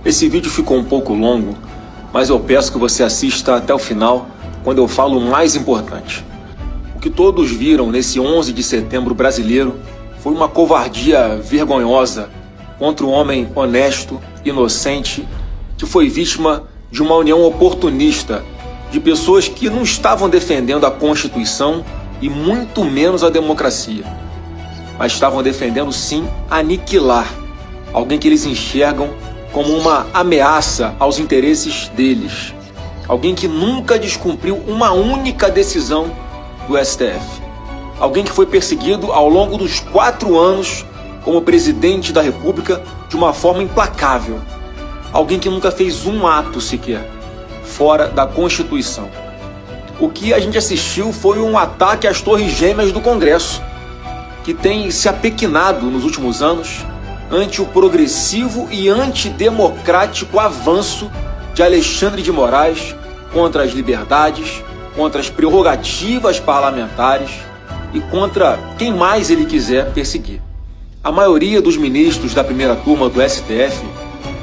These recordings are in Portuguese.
Esse vídeo ficou um pouco longo, mas eu peço que você assista até o final, quando eu falo o mais importante. O que todos viram nesse 11 de setembro brasileiro foi uma covardia vergonhosa contra um homem honesto, inocente, que foi vítima de uma união oportunista de pessoas que não estavam defendendo a Constituição e muito menos a democracia, mas estavam defendendo sim aniquilar alguém que eles enxergam como uma ameaça aos interesses deles, alguém que nunca descumpriu uma única decisão do STF, alguém que foi perseguido ao longo dos 4 anos como presidente da República de uma forma implacável, alguém que nunca fez um ato sequer fora da Constituição. O que a gente assistiu foi um ataque às torres gêmeas do Congresso, que tem se apequenado nos últimos anos ante o progressivo e antidemocrático avanço de Alexandre de Moraes contra as liberdades, contra as prerrogativas parlamentares e contra quem mais ele quiser perseguir. A maioria dos ministros da primeira turma do STF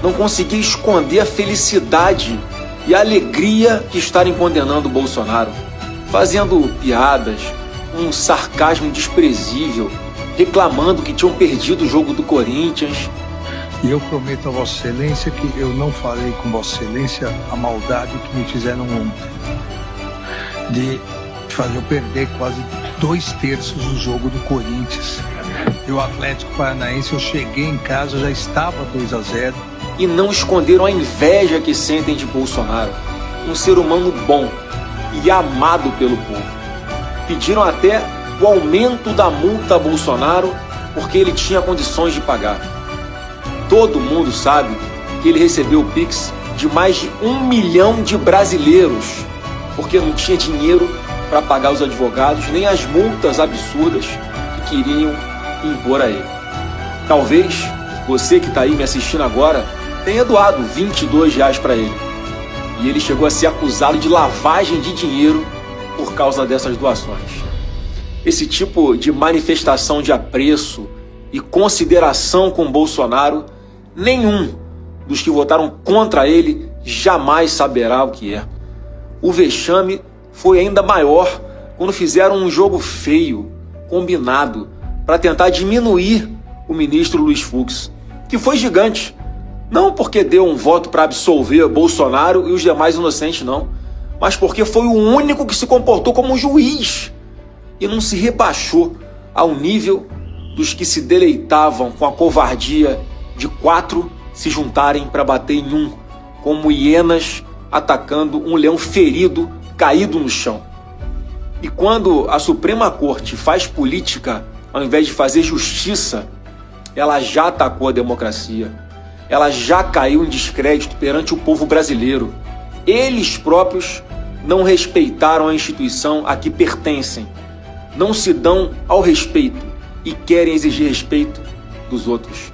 não conseguia esconder a felicidade e a alegria de estarem condenando Bolsonaro, fazendo piadas, um sarcasmo desprezível, reclamando que tinham perdido o jogo do Corinthians. E eu prometo a Vossa Excelência que eu não farei com Vossa Excelência a maldade que me fizeram ontem, de fazer eu perder quase 2/3 do jogo do Corinthians. E o Atlético Paranaense, eu cheguei em casa, já estava 2-0. E não esconderam a inveja que sentem de Bolsonaro, um ser humano bom e amado pelo povo. Pediram até o aumento da multa a Bolsonaro porque ele tinha condições de pagar. Todo mundo sabe que ele recebeu o Pix de mais de 1 milhão de brasileiros porque não tinha dinheiro para pagar os advogados nem as multas absurdas que queriam impor a ele. Talvez você que está aí me assistindo agora tenha doado R$22 para ele e ele chegou a ser acusado de lavagem de dinheiro por causa dessas doações. Esse tipo de manifestação de apreço e consideração com Bolsonaro, nenhum dos que votaram contra ele jamais saberá o que é. O vexame foi ainda maior quando fizeram um jogo feio, combinado, para tentar diminuir o ministro Luiz Fux, que foi gigante. Não porque deu um voto para absolver Bolsonaro e os demais inocentes, não, mas porque foi o único que se comportou como um juiz e não se rebaixou ao nível dos que se deleitavam com a covardia de 4 se juntarem para bater em um, como hienas atacando um leão ferido caído no chão. E quando a Suprema Corte faz política ao invés de fazer justiça, ela já atacou a democracia, ela já caiu em descrédito perante o povo brasileiro. Eles próprios não respeitaram a instituição a que pertencem, não se dão ao respeito e querem exigir respeito dos outros.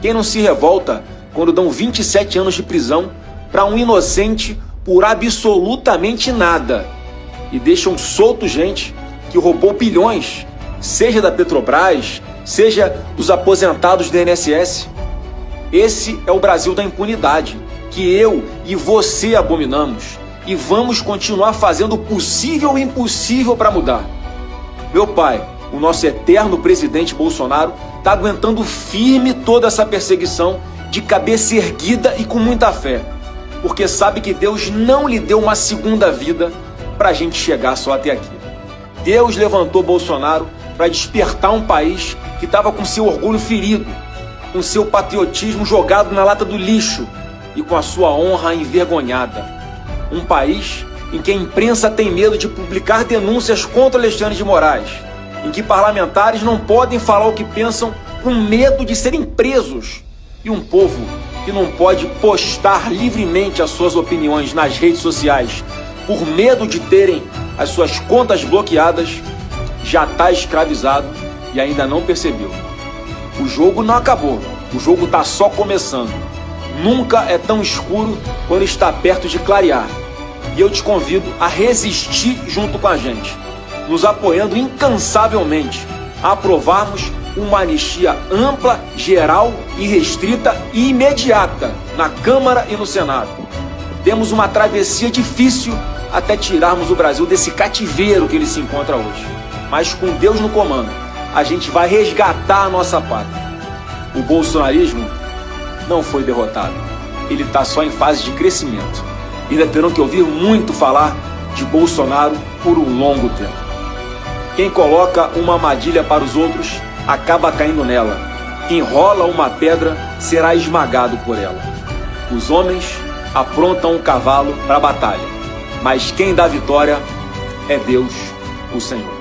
Quem não se revolta quando dão 27 anos de prisão para um inocente por absolutamente nada e deixam solto gente que roubou bilhões, seja da Petrobras, seja dos aposentados do INSS? Esse é o Brasil da impunidade, que eu e você abominamos e vamos continuar fazendo o possível e o impossível para mudar. Meu pai, o nosso eterno presidente Bolsonaro, está aguentando firme toda essa perseguição de cabeça erguida e com muita fé, porque sabe que Deus não lhe deu uma segunda vida para a gente chegar só até aqui. Deus levantou Bolsonaro para despertar um país que estava com seu orgulho ferido, com seu patriotismo jogado na lata do lixo e com a sua honra envergonhada. Um país em que a imprensa tem medo de publicar denúncias contra Alexandre de Moraes, em que parlamentares não podem falar o que pensam com medo de serem presos, e um povo que não pode postar livremente as suas opiniões nas redes sociais por medo de terem as suas contas bloqueadas, já está escravizado e ainda não percebeu. O jogo não acabou, o jogo está só começando. Nunca é tão escuro quando está perto de clarear. E eu te convido a resistir junto com a gente, nos apoiando incansavelmente a aprovarmos uma anistia ampla, geral, irrestrita e imediata na Câmara e no Senado. Temos uma travessia difícil até tirarmos o Brasil desse cativeiro que ele se encontra hoje. Mas com Deus no comando, a gente vai resgatar a nossa pátria. O bolsonarismo não foi derrotado. Ele está só em fase de crescimento. Ainda terão que ouvir muito falar de Bolsonaro por um longo tempo. Quem coloca uma armadilha para os outros acaba caindo nela. Quem rola uma pedra será esmagado por ela. Os homens aprontam um cavalo para a batalha, mas quem dá vitória é Deus, o Senhor.